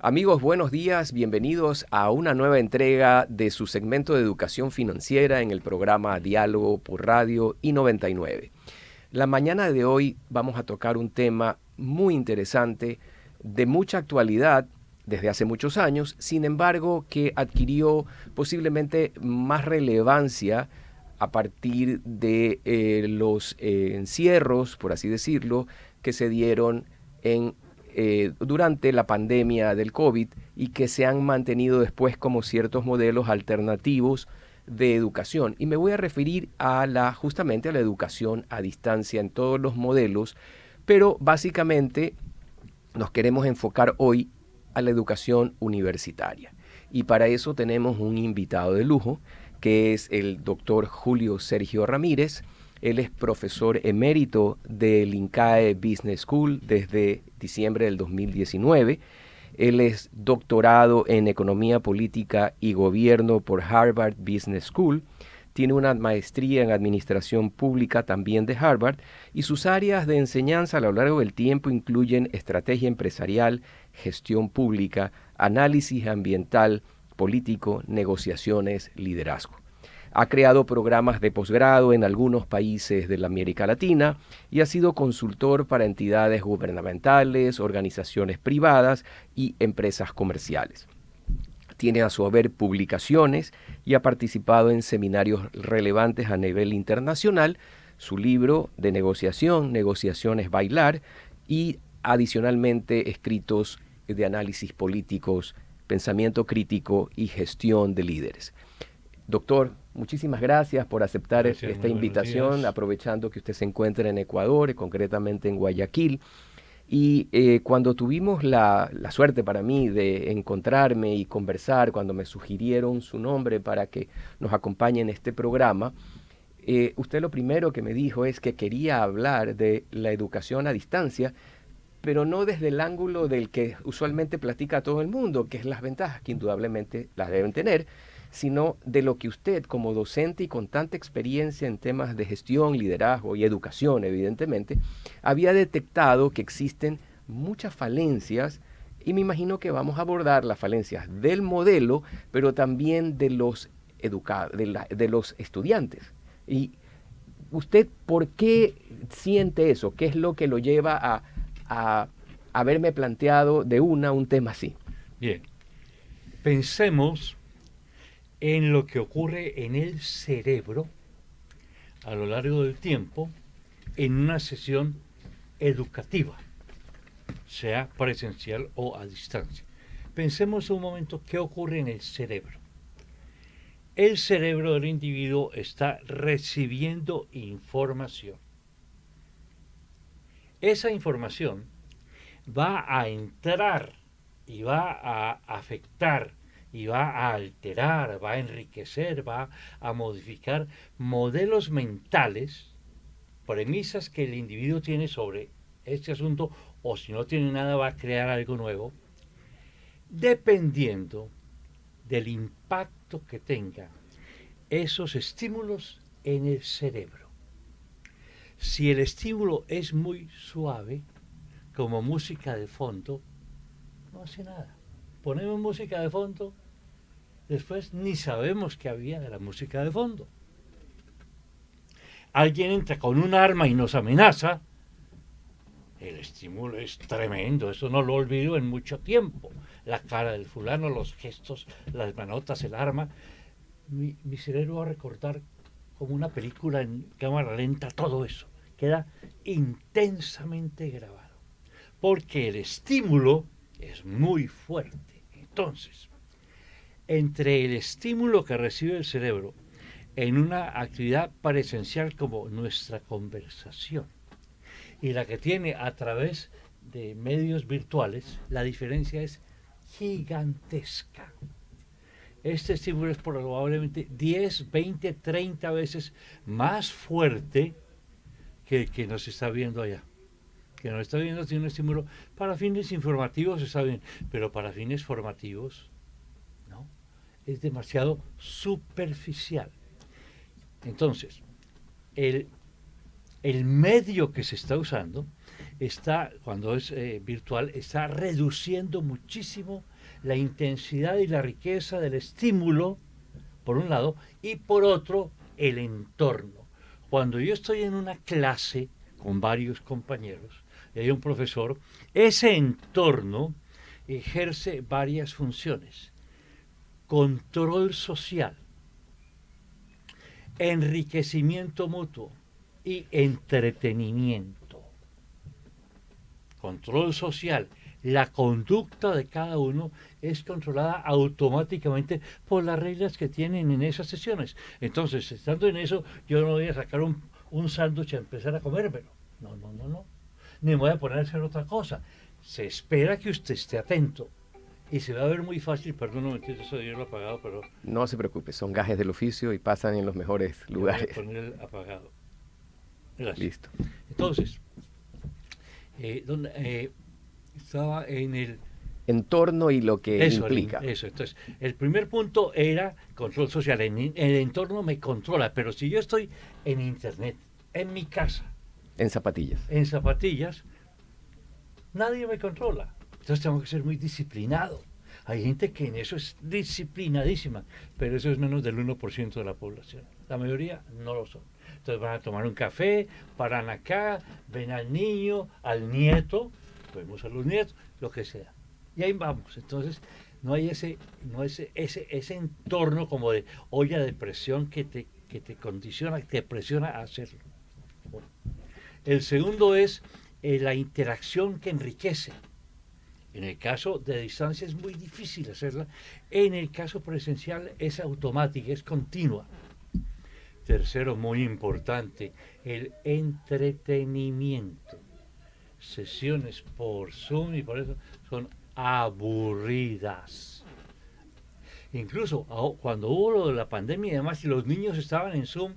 Amigos, buenos días, bienvenidos a una nueva entrega de su segmento de educación financiera en el programa Diálogo por Radio I99. La mañana de hoy vamos a tocar un tema muy interesante, de mucha actualidad desde hace muchos años, sin embargo que adquirió posiblemente más relevancia a partir de los encierros, por así decirlo, que se dieron durante la pandemia del COVID y que se han mantenido después como ciertos modelos alternativos de educación. Y me voy a referir justamente a la educación a distancia en todos los modelos, pero básicamente nos queremos enfocar hoy a la educación universitaria. Y para eso tenemos un invitado de lujo, que es el doctor Julio Sergio Ramírez. Él es profesor emérito del INCAE Business School desde diciembre del 2019. Él es doctorado en Economía Política y Gobierno por Harvard Business School. Tiene una maestría en Administración Pública también de Harvard y sus áreas de enseñanza a lo largo del tiempo incluyen estrategia empresarial, gestión pública, análisis ambiental, político, negociaciones, liderazgo. Ha creado programas de posgrado en algunos países de la América Latina y ha sido consultor para entidades gubernamentales, organizaciones privadas y empresas comerciales. Tiene a su haber publicaciones y ha participado en seminarios relevantes a nivel internacional. Su libro de negociación, Negociaciones Bailar, y adicionalmente escritos de análisis políticos, pensamiento crítico y gestión de líderes. Doctor, muchísimas gracias por aceptar esta invitación, aprovechando que usted se encuentra en Ecuador, concretamente en Guayaquil. Y cuando tuvimos la suerte para mí de encontrarme y conversar, cuando me sugirieron su nombre para que nos acompañe en este programa, usted lo primero que me dijo es que quería hablar de la educación a distancia, pero no desde el ángulo del que usualmente platica todo el mundo, que es las ventajas, que indudablemente las deben tener, sino de lo que usted, como docente y con tanta experiencia en temas de gestión, liderazgo y educación, evidentemente, había detectado que existen muchas falencias, y me imagino que vamos a abordar las falencias del modelo, pero también de los de los estudiantes. Y usted, ¿por qué siente eso? ¿Qué es lo que lo lleva a haberme planteado de un tema así? Bien, pensemos en lo que ocurre en el cerebro a lo largo del tiempo en una sesión educativa, sea presencial o a distancia. Pensemos un momento qué ocurre en el cerebro. El cerebro del individuo está recibiendo información. Esa información va a entrar y va a afectar y va a alterar, va a enriquecer, va a modificar modelos mentales, premisas que el individuo tiene sobre este asunto, o si no tiene nada va a crear algo nuevo, dependiendo del impacto que tenga esos estímulos en el cerebro. Si el estímulo es muy suave, como música de fondo, no hace nada. Ponemos música de fondo, después ni sabemos qué había de la música de fondo. Alguien entra con un arma y nos amenaza, el estímulo es tremendo, eso no lo olvido en mucho tiempo. La cara del fulano, los gestos, las manotas, el arma. Mi cerebro va a recordar como una película en cámara lenta todo eso. Queda intensamente grabado. Porque el estímulo es muy fuerte. Entonces, entre el estímulo que recibe el cerebro en una actividad presencial como nuestra conversación y la que tiene a través de medios virtuales, la diferencia es gigantesca. Este estímulo es probablemente 10, 20, 30 veces más fuerte que el que nos está viendo allá. Que nos está viendo tiene un estímulo para fines informativos, está bien, pero para fines formativos, ¿no? Es demasiado superficial. Entonces, el medio que se está usando cuando es virtual, está reduciendo muchísimo la intensidad y la riqueza del estímulo, por un lado, y por otro, el entorno. Cuando yo estoy en una clase con varios compañeros, y hay un profesor, ese entorno ejerce varias funciones. Control social, enriquecimiento mutuo y entretenimiento. Control social. La conducta de cada uno es controlada automáticamente por las reglas que tienen en esas sesiones. Entonces, estando en eso, yo no voy a sacar un sándwich a empezar a comérmelo. No, no, no, no. Ni me voy a poner a hacer otra cosa. Se espera que usted esté atento. Y se va a ver muy fácil, perdón un momentito, eso de yo lo he apagado, pero... No se preocupe, son gajes del oficio y pasan en los mejores lugares. Voy a poner el apagado. Gracias. Listo. Entonces, estaba en el... Entorno y lo que implica. Eso, entonces, el primer punto era control social. El entorno me controla, pero si yo estoy en internet, en mi casa, En zapatillas. en zapatillas, nadie me controla. Entonces tengo que ser muy disciplinado. Hay gente que en eso es disciplinadísima, pero eso es menos del 1% de la población. La mayoría no lo son. Entonces van a tomar un café, paran acá, ven al niño, al nieto, vemos a los nietos, lo que sea. Y ahí vamos. Entonces no hay ese entorno como de olla de presión que te condiciona, que te presiona a hacerlo. Bueno. El segundo es la interacción que enriquece. En el caso de distancia es muy difícil hacerla. En el caso presencial es automática, es continua. Tercero, muy importante, el entretenimiento. Sesiones por Zoom y por eso son aburridas. Incluso cuando hubo lo de la pandemia y demás, y los niños estaban en Zoom,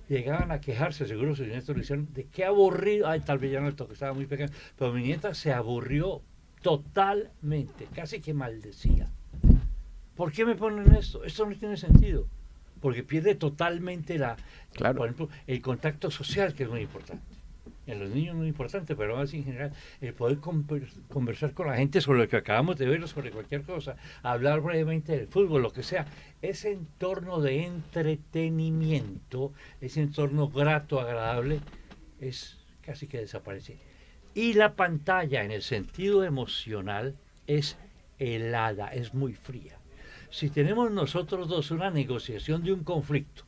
llegaban a quejarse, seguro sus nietos lo hicieron, de qué aburrido. Ay, tal vez ya no le tocó, estaba muy pequeño, pero mi nieta se aburrió totalmente, casi que maldecía. ¿Por qué me ponen esto? Esto no tiene sentido. Porque pierde totalmente claro, por ejemplo, el contacto social, que es muy importante. En los niños muy importante, pero más en general, el poder conversar con la gente sobre lo que acabamos de ver, sobre cualquier cosa, hablar brevemente del fútbol, lo que sea. Ese entorno de entretenimiento, ese entorno grato, agradable, es casi que desaparece. Y la pantalla, en el sentido emocional, es helada, es muy fría. Si tenemos nosotros dos una negociación de un conflicto,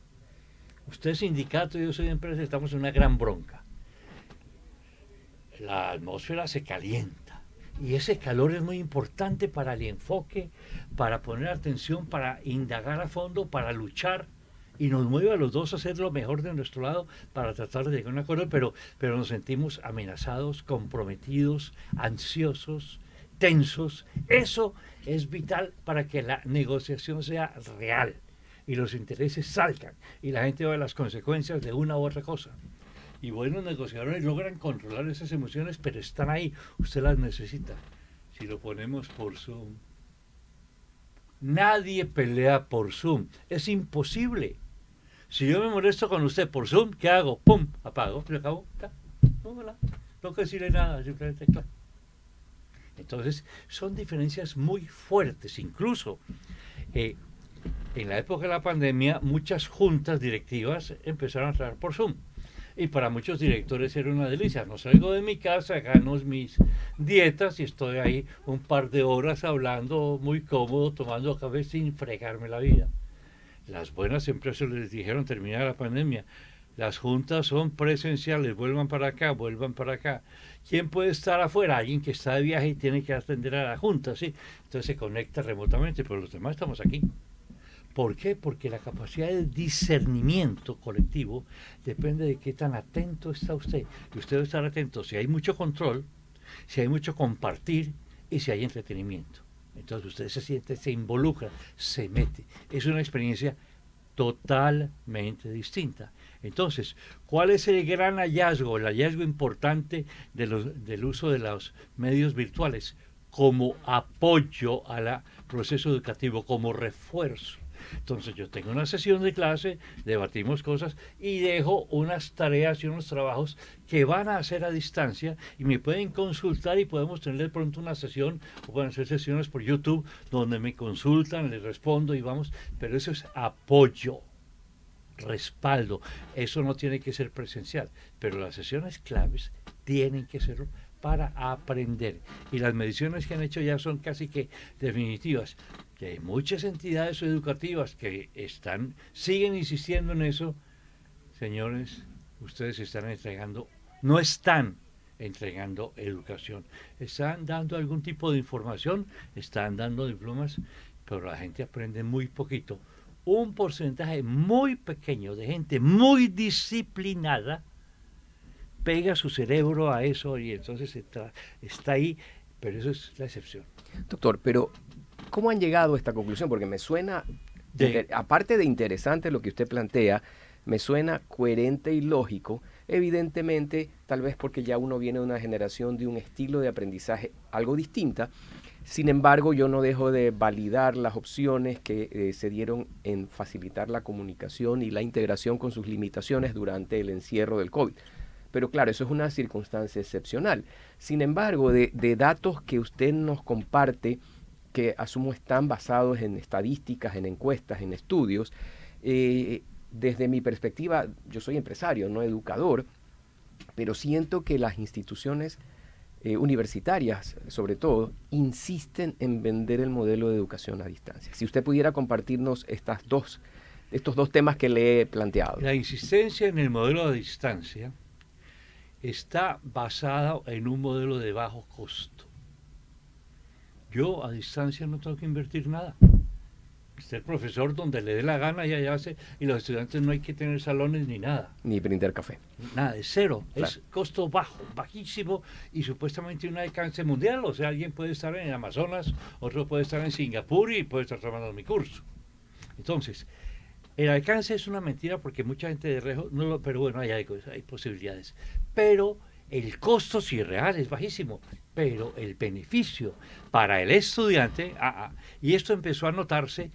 usted es sindicato y yo soy empresa, estamos en una gran bronca. La atmósfera se calienta y ese calor es muy importante para el enfoque, para poner atención, para indagar a fondo, para luchar, y nos mueve a los dos a hacer lo mejor de nuestro lado para tratar de llegar a un acuerdo, pero nos sentimos amenazados, comprometidos, ansiosos, tensos. Eso es vital para que la negociación sea real y los intereses salgan y la gente vea las consecuencias de una u otra cosa. Y buenos negociadores logran controlar esas emociones, pero están ahí, usted las necesita. Si lo ponemos por Zoom, nadie pelea por Zoom, es imposible. Si yo me molesto con usted por Zoom, ¿qué hago? ¡Pum! Apago, se acabó. No tengo que decirle nada, simplemente claro. Entonces, son diferencias muy fuertes. Incluso en la época de la pandemia, muchas juntas directivas empezaron a trabajar por Zoom. Y para muchos directores era una delicia. No salgo de mi casa, gano mis dietas y estoy ahí un par de horas hablando muy cómodo, tomando café sin fregarme la vida. Las buenas empresas les dijeron terminar la pandemia. Las juntas son presenciales, vuelvan para acá, vuelvan para acá. ¿Quién puede estar afuera? Alguien que está de viaje y tiene que atender a la junta, ¿sí? Entonces se conecta remotamente, pero los demás estamos aquí. ¿Por qué? Porque la capacidad de discernimiento colectivo depende de qué tan atento está usted. Y usted debe estar atento si hay mucho control, si hay mucho compartir y si hay entretenimiento. Entonces usted se siente, se involucra, se mete. Es una experiencia totalmente distinta. Entonces, ¿cuál es el gran hallazgo, el hallazgo importante del uso de los medios virtuales como apoyo al proceso educativo, como refuerzo? Entonces yo tengo una sesión de clase, debatimos cosas y dejo unas tareas y unos trabajos que van a hacer a distancia y me pueden consultar y podemos tener de pronto una sesión o pueden ser sesiones por YouTube donde me consultan, les respondo y vamos, pero eso es apoyo, respaldo, eso no tiene que ser presencial, pero las sesiones claves tienen que ser para aprender y las mediciones que han hecho ya son casi que definitivas, que hay muchas entidades educativas que siguen insistiendo en eso. Señores, ustedes no están entregando educación, están dando algún tipo de información, están dando diplomas, pero la gente aprende muy poquito. Un porcentaje muy pequeño de gente muy disciplinada pega su cerebro a eso y entonces está ahí, pero eso es la excepción. Doctor, pero ¿cómo han llegado a esta conclusión? Porque me suena, aparte de interesante lo que usted plantea, me suena coherente y lógico, evidentemente, tal vez porque ya uno viene de una generación de un estilo de aprendizaje algo distinta. Sin embargo, yo no dejo de validar las opciones que se dieron en facilitar la comunicación y la integración con sus limitaciones durante el encierro del COVID. Pero claro, eso es una circunstancia excepcional. Sin embargo, de datos que usted nos comparte, que asumo están basados en estadísticas, en encuestas, en estudios, desde mi perspectiva, yo soy empresario, no educador, pero siento que las instituciones universitarias, sobre todo, insisten en vender el modelo de educación a distancia. Si usted pudiera compartirnos estos dos temas que le he planteado. La insistencia en el modelo a distancia está basada en un modelo de bajo costo. Yo a distancia no tengo que invertir nada. Está el profesor donde le dé la gana y allá hace, y los estudiantes no hay que tener salones ni nada. Ni brindar café. Nada, es cero. Claro. Es costo bajo, bajísimo y supuestamente un alcance mundial. O sea, alguien puede estar en Amazonas, otro puede estar en Singapur y puede estar tomando mi curso. Entonces, el alcance es una mentira porque mucha gente de rejo, pero bueno, hay posibilidades. Pero el costo sí real es bajísimo, pero el beneficio para el estudiante, y esto empezó a notarse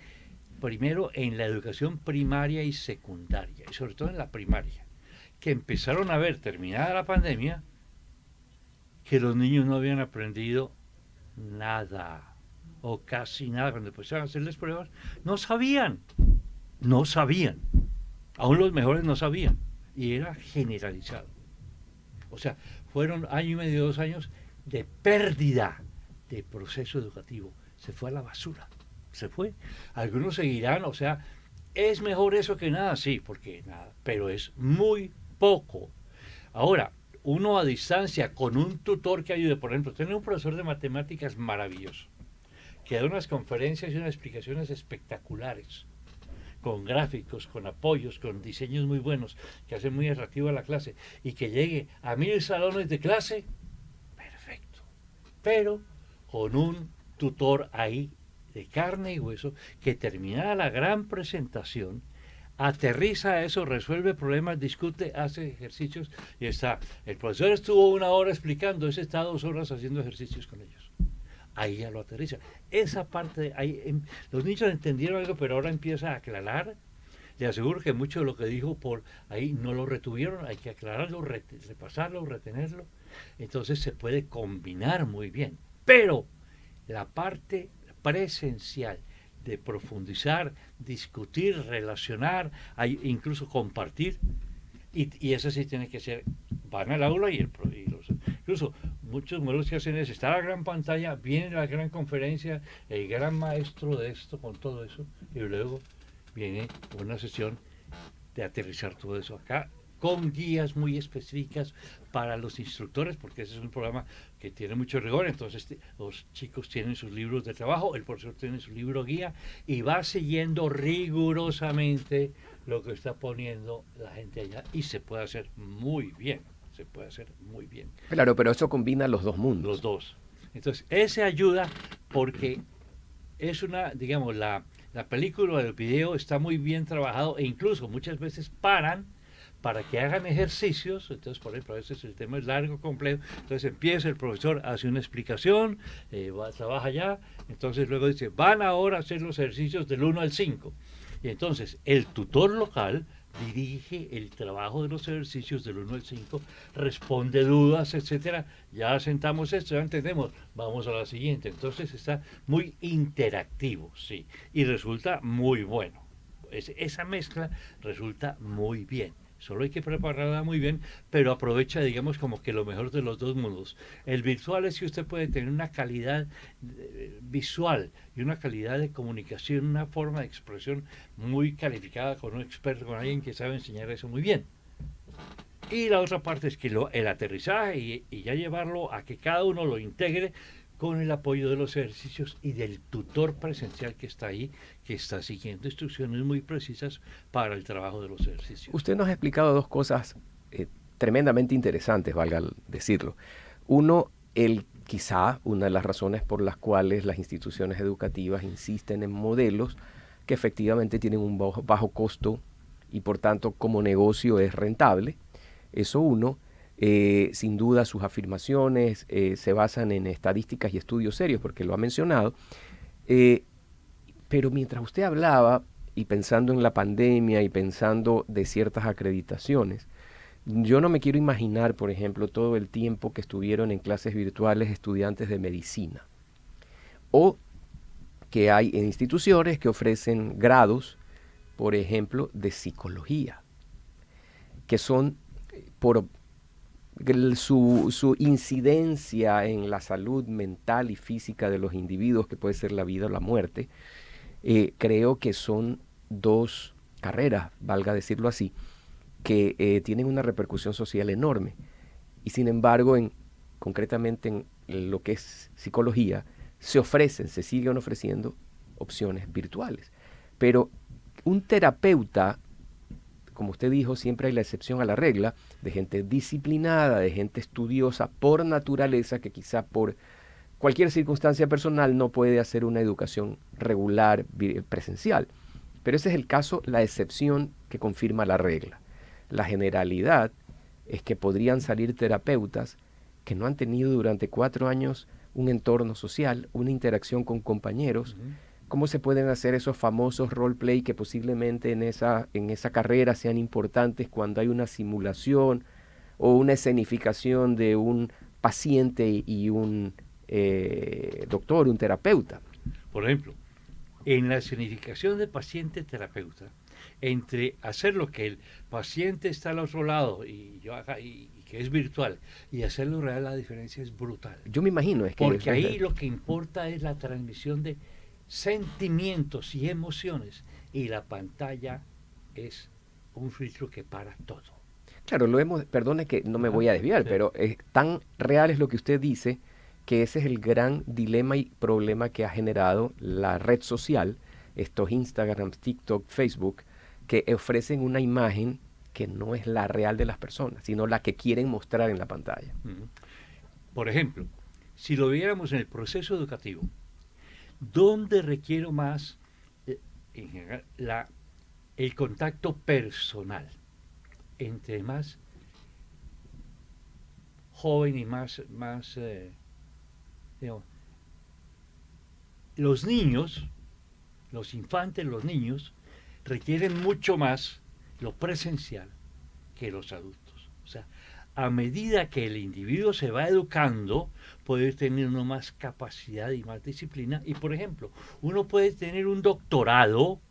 primero en la educación primaria y secundaria, y sobre todo en la primaria, que empezaron a ver, terminada la pandemia, que los niños no habían aprendido nada, o casi nada. Cuando empezaron a hacerles pruebas, no sabían, aún los mejores no sabían, y era generalizado. O sea, fueron año y medio, 2 años de pérdida de proceso educativo. Se fue a la basura, se fue. Algunos seguirán, o sea, ¿es mejor eso que nada? Sí, porque nada, pero es muy poco. Ahora, uno a distancia con un tutor que ayude, por ejemplo, tener un profesor de matemáticas maravilloso, que da unas conferencias y unas explicaciones espectaculares, con gráficos, con apoyos, con diseños muy buenos, que hacen muy atractiva la clase, y que llegue a 1000 salones de clase, perfecto. Pero con un tutor ahí de carne y hueso, que terminada la gran presentación, aterriza eso, resuelve problemas, discute, hace ejercicios, y está. El profesor estuvo 1 hora explicando, ese está 2 horas haciendo ejercicios con ellos. Ahí ya lo aterriza. Esa parte, los niños entendieron algo, pero ahora empieza a aclarar. Le aseguro que mucho de lo que dijo por ahí no lo retuvieron, hay que aclararlo, repasarlo, retenerlo. Entonces se puede combinar muy bien. Pero la parte presencial de profundizar, discutir, relacionar, incluso compartir, y eso sí tiene que ser, van al aula incluso muchos modelos que hacen es, está la gran pantalla, viene la gran conferencia, el gran maestro de esto con todo eso, y luego viene una sesión de aterrizar todo eso acá, con guías muy específicas para los instructores, porque ese es un programa que tiene mucho rigor. Entonces los chicos tienen sus libros de trabajo, el profesor tiene su libro guía y va siguiendo rigurosamente lo que está poniendo la gente allá, y se puede hacer muy bien, Claro, pero eso combina los dos mundos. Los dos. Entonces, ese ayuda porque es digamos, la película o el video está muy bien trabajado, e incluso muchas veces paran para que hagan ejercicios. Entonces, por ejemplo, a veces el tema es largo, complejo, entonces empieza el profesor, hace una explicación, trabaja allá, entonces luego dice, van ahora a hacer los ejercicios del 1 al 5. Y entonces el tutor local dirige el trabajo de los ejercicios del 1 al 5, responde dudas, etcétera. Ya sentamos esto, ya entendemos, vamos a la siguiente. Entonces está muy interactivo, sí, y resulta muy bueno. Esa mezcla resulta muy bien. Solo hay que prepararla muy bien, pero aprovecha, digamos, como que lo mejor de los dos mundos. El virtual es que usted puede tener una calidad visual y una calidad de comunicación, una forma de expresión muy calificada con un experto, con alguien que sabe enseñar eso muy bien. Y la otra parte es que el aterrizaje y ya llevarlo a que cada uno lo integre con el apoyo de los ejercicios y del tutor presencial que está ahí, que está siguiendo instrucciones muy precisas para el trabajo de los ejercicios. Usted nos ha explicado dos cosas tremendamente interesantes, valga decirlo. Uno, quizá una de las razones por las cuales las instituciones educativas insisten en modelos que efectivamente tienen un bajo costo y por tanto como negocio es rentable. Eso uno. Sin duda sus afirmaciones se basan en estadísticas y estudios serios, porque lo ha mencionado. Pero mientras usted hablaba, y pensando en la pandemia y pensando de ciertas acreditaciones, yo no me quiero imaginar, por ejemplo, todo el tiempo que estuvieron en clases virtuales estudiantes de medicina. O que hay en instituciones que ofrecen grados, por ejemplo, de psicología, que son por su incidencia en la salud mental y física de los individuos, que puede ser la vida o la muerte, creo que son dos carreras, valga decirlo así, que tienen una repercusión social enorme. Y sin embargo, concretamente en lo que es psicología, se siguen ofreciendo opciones virtuales. Pero un terapeuta, como usted dijo, siempre hay la excepción a la regla, de gente disciplinada, de gente estudiosa por naturaleza, que quizá por cualquier circunstancia personal no puede hacer una educación regular presencial. Pero ese es el caso, la excepción que confirma la regla. La generalidad es que podrían salir terapeutas que no han tenido durante 4 años un entorno social, una interacción con compañeros. ¿Cómo se pueden hacer esos famosos roleplay que posiblemente en esa carrera sean importantes cuando hay una simulación o una escenificación de un paciente y un doctor, un terapeuta? Por ejemplo, en la escenificación de paciente-terapeuta, entre hacer lo que el paciente está al otro lado y yo haga y que es virtual, y hacerlo real, la diferencia es brutal. Yo me imagino. Porque ahí lo que importa es la transmisión de sentimientos y emociones, y la pantalla es un filtro que para todo. Claro, perdone que no me voy a desviar, sí, pero tan real es lo que usted dice, que ese es el gran dilema y problema que ha generado la red social, estos Instagram, TikTok, Facebook, que ofrecen una imagen que no es la real de las personas, sino la que quieren mostrar en la pantalla. Por ejemplo, si lo viéramos en el proceso educativo, ¿dónde requiero más en general, el contacto personal? Entre más joven y más digamos, los niños, los infantes, los niños, requieren mucho más lo presencial que los adultos. O sea, a medida que el individuo se va educando, puede tener uno más capacidad y más disciplina. Y, por ejemplo, uno puede tener un doctorado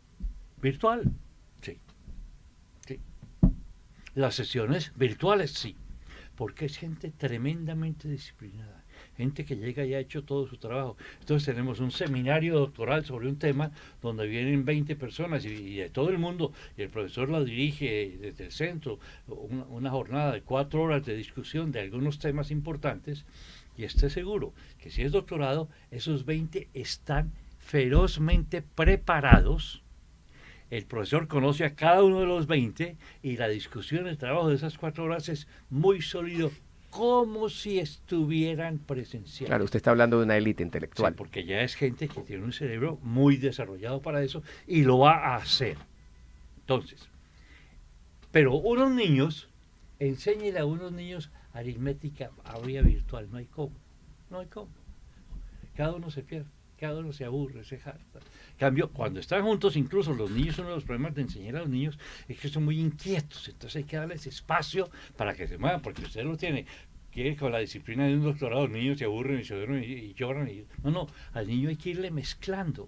virtual. Sí. Sí. Las sesiones virtuales, sí. Porque es gente tremendamente disciplinada. Gente que llega y ha hecho todo su trabajo. Entonces tenemos un seminario doctoral sobre un tema donde vienen 20 personas y de todo el mundo, y el profesor la dirige desde el centro, una jornada de 4 horas de discusión de algunos temas importantes, y esté seguro que si es doctorado, esos 20 están ferozmente preparados. El profesor conoce a cada uno de los 20 y la discusión, el trabajo de esas 4 horas es muy sólido, como si estuvieran presenciales. Claro, usted está hablando de una élite intelectual. Sí, porque ya es gente que tiene un cerebro muy desarrollado para eso y lo va a hacer. Entonces, Pero unos niños, enséñele a unos niños aritmética a vía virtual, no hay cómo, no hay cómo. Cada uno se pierde, cada uno se aburre, se harta. Cambio, cuando están juntos, incluso los niños, uno de los problemas de enseñar a los niños es que son muy inquietos, entonces hay que darles espacio para que se muevan, porque usted lo tiene, que con la disciplina de un doctorado, los niños se aburren y se duermen y lloran. No, al niño hay que irle mezclando,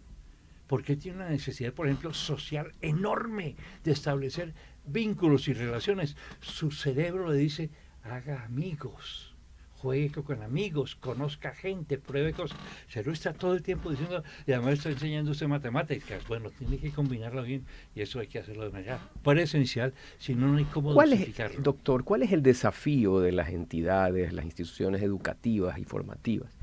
porque tiene una necesidad, por ejemplo, social enorme de establecer vínculos y relaciones. Su cerebro le dice, haga amigos, juegue con amigos, conozca gente, pruebe cosas. Se lo está todo el tiempo diciendo, y además está enseñando usted matemáticas. Bueno, tiene que combinarlo bien, y eso hay que hacerlo de manera presencial, si no, no hay cómo dosificarlo. Doctor, ¿cuál es el desafío de las entidades, las instituciones educativas y formativas?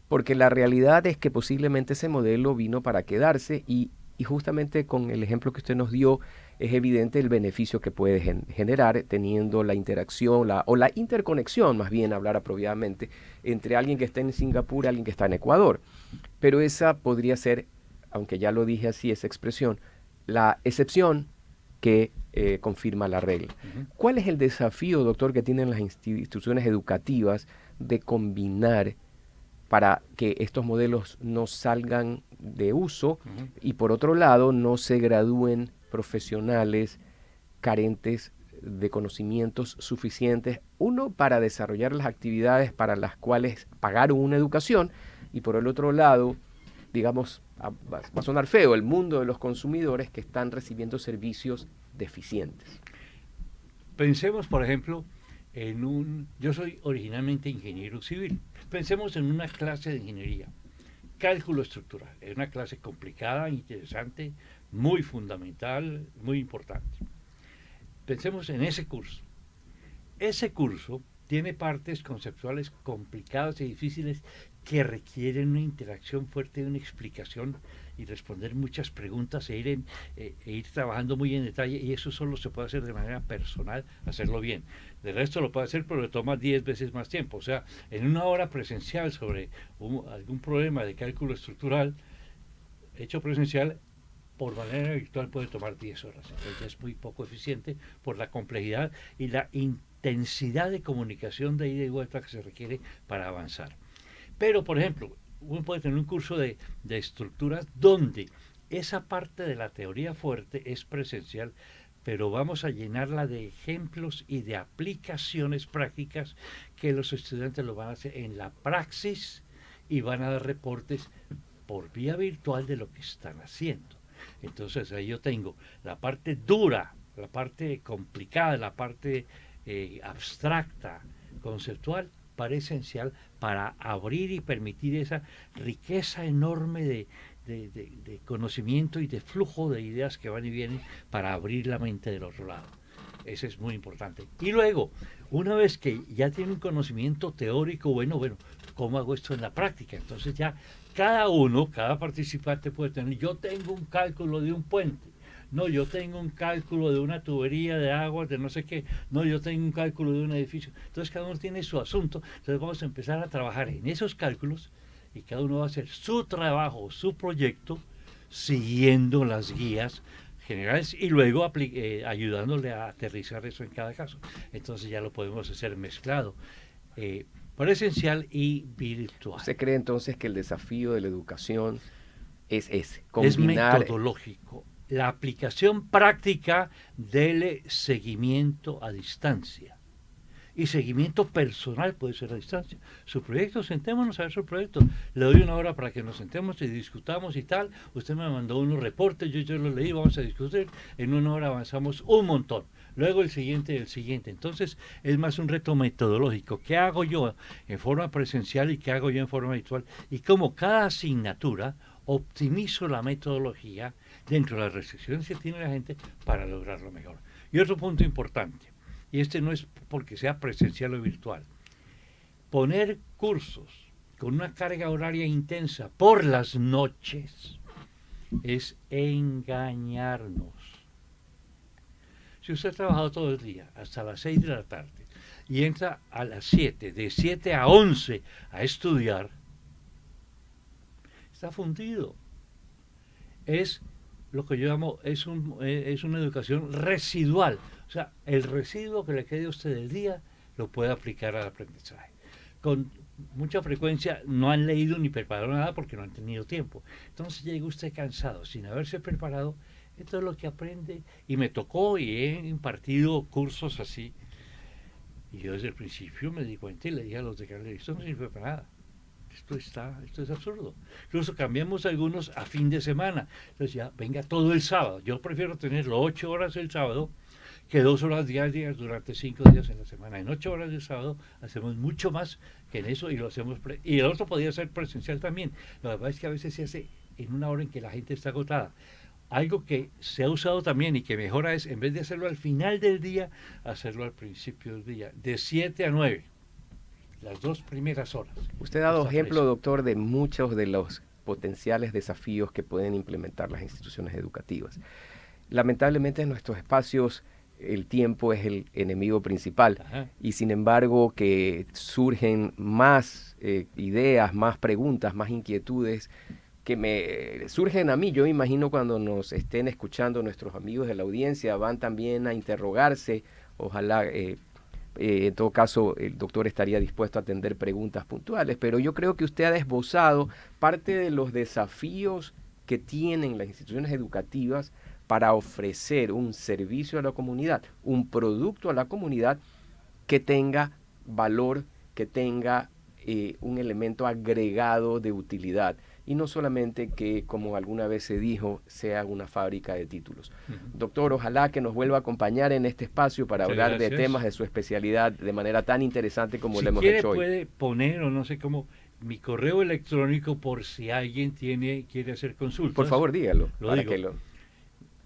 Porque la realidad es que posiblemente ese modelo vino para quedarse y justamente con el ejemplo que usted nos dio, es evidente el beneficio que puede generar teniendo la interacción o la interconexión, más bien hablar apropiadamente, entre alguien que está en Singapur y alguien que está en Ecuador. Pero esa podría ser, aunque ya lo dije así, esa expresión, la excepción que confirma la regla. ¿Cuál es el desafío, doctor, que tienen las instituciones educativas de combinar para que estos modelos no salgan de uso y por otro lado no se gradúen profesionales carentes de conocimientos suficientes, uno para desarrollar las actividades para las cuales pagaron una educación y por el otro lado, digamos, va a sonar feo, el mundo de los consumidores que están recibiendo servicios deficientes? Pensemos, por ejemplo, yo soy originalmente ingeniero civil. Pensemos en una clase de ingeniería, cálculo estructural. Es una clase complicada, interesante, muy fundamental, muy importante. Pensemos en ese curso. Ese curso tiene partes conceptuales complicadas y difíciles que requieren una interacción fuerte, una explicación y responder muchas preguntas e ir trabajando muy en detalle, y eso solo se puede hacer de manera personal, hacerlo bien. De resto lo puede hacer, pero le toma 10 veces más tiempo. O sea, en una hora presencial sobre algún problema de cálculo estructural, hecho presencial, por manera virtual puede tomar 10 horas. Entonces ya es muy poco eficiente por la complejidad y la intensidad de comunicación de ida y vuelta que se requiere para avanzar. Pero, por ejemplo, uno puede tener un curso de estructuras donde esa parte de la teoría fuerte es presencial, pero vamos a llenarla de ejemplos y de aplicaciones prácticas que los estudiantes lo van a hacer en la praxis y van a dar reportes por vía virtual de lo que están haciendo. Entonces ahí yo tengo la parte dura, la parte complicada, la parte abstracta, conceptual, para esencial, para abrir y permitir esa riqueza enorme de conocimiento y de flujo de ideas que van y vienen para abrir la mente del otro lado. Eso es muy importante. Y luego, una vez que ya tiene un conocimiento teórico, bueno, ¿cómo hago esto en la práctica? Entonces ya cada participante puede tener, yo tengo un cálculo de un puente, no, yo tengo un cálculo de una tubería de agua, de no sé qué, no, yo tengo un cálculo de un edificio. Entonces cada uno tiene su asunto, entonces vamos a empezar a trabajar en esos cálculos y cada uno va a hacer su trabajo, su proyecto, siguiendo las guías generales y luego ayudándole a aterrizar eso en cada caso. Entonces ya lo podemos hacer mezclado, presencial y virtual. ¿Usted cree entonces que el desafío de la educación es ese? Combinar... Es metodológico. La aplicación práctica del seguimiento a distancia. Y seguimiento personal puede ser a distancia. Su proyecto, sentémonos a ver su proyecto. Le doy una hora para que nos sentemos y discutamos y tal. Usted me mandó unos reportes, yo los leí, vamos a discutir. En una hora avanzamos un montón. Luego el siguiente y el siguiente. Entonces es más un reto metodológico. ¿Qué hago yo en forma presencial y qué hago yo en forma virtual? Y cómo cada asignatura optimizo la metodología dentro de las restricciones que tiene la gente para lograrlo mejor. Y otro punto importante, y este no es porque sea presencial o virtual, poner cursos con una carga horaria intensa por las noches es engañarnos. Si usted ha trabajado todo el día hasta las 6 de la tarde y entra a las 7, de 7 a 11 a estudiar, está fundido. Es lo que yo llamo es una educación residual. O sea, el residuo que le quede a usted del día lo puede aplicar al aprendizaje. Con mucha frecuencia no han leído ni preparado nada porque no han tenido tiempo. Entonces llega usted cansado, sin haberse preparado. Esto es lo que aprende. Y me tocó y he impartido cursos así. Y yo desde el principio me di cuenta y le dije a los decales, esto no sirve para nada. Esto es absurdo. Incluso cambiamos algunos a fin de semana. Entonces ya, venga todo el sábado. Yo prefiero tenerlo 8 horas el sábado que 2 horas diarias durante 5 días en la semana. En 8 horas del sábado hacemos mucho más que en eso y lo hacemos. Y el otro podría ser presencial también. Lo que pasa es que a veces se hace en una hora en que la gente está agotada. Algo que se ha usado también y que mejora es, en vez de hacerlo al final del día, hacerlo al principio del día, de 7 a 9. Las 2 primeras horas. Usted ha dado ejemplo, doctor, de muchos de los potenciales desafíos que pueden implementar las instituciones educativas. Lamentablemente en nuestros espacios el tiempo es el enemigo principal. Ajá. Y sin embargo que surgen más ideas, más preguntas, más inquietudes que me surgen a mí. Yo imagino cuando nos estén escuchando nuestros amigos de la audiencia van también a interrogarse, ojalá en todo caso el doctor estaría dispuesto a atender preguntas puntuales, pero yo creo que usted ha esbozado parte de los desafíos que tienen las instituciones educativas para ofrecer un servicio a la comunidad, un producto a la comunidad que tenga valor, que tenga un elemento agregado de utilidad y no solamente que, como alguna vez se dijo, sea una fábrica de títulos. Doctor, ojalá que nos vuelva a acompañar en este espacio para hablar de temas de su especialidad de manera tan interesante como lo hemos hecho hoy. Si quiere puede poner, o no sé cómo, mi correo electrónico por si alguien quiere hacer consultas. Por favor, dígalo.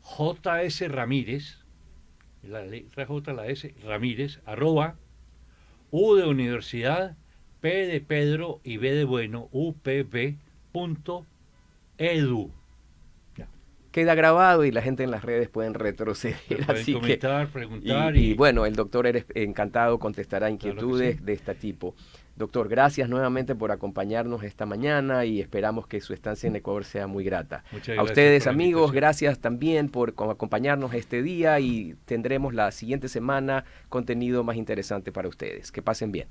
JS Ramírez, la letra J, la S, Ramírez, @ U de Universidad, P de Pedro y B de Bueno, UPB.edu. Queda grabado y la gente en las redes pueden retroceder. Pueden comentar, preguntar. Y bueno, el doctor encantado contestará inquietudes de este tipo. Doctor, gracias nuevamente por acompañarnos esta mañana y esperamos que su estancia en Ecuador sea muy grata. Muchas a ustedes, amigos, gracias también por acompañarnos este día y tendremos la siguiente semana contenido más interesante para ustedes. Que pasen bien.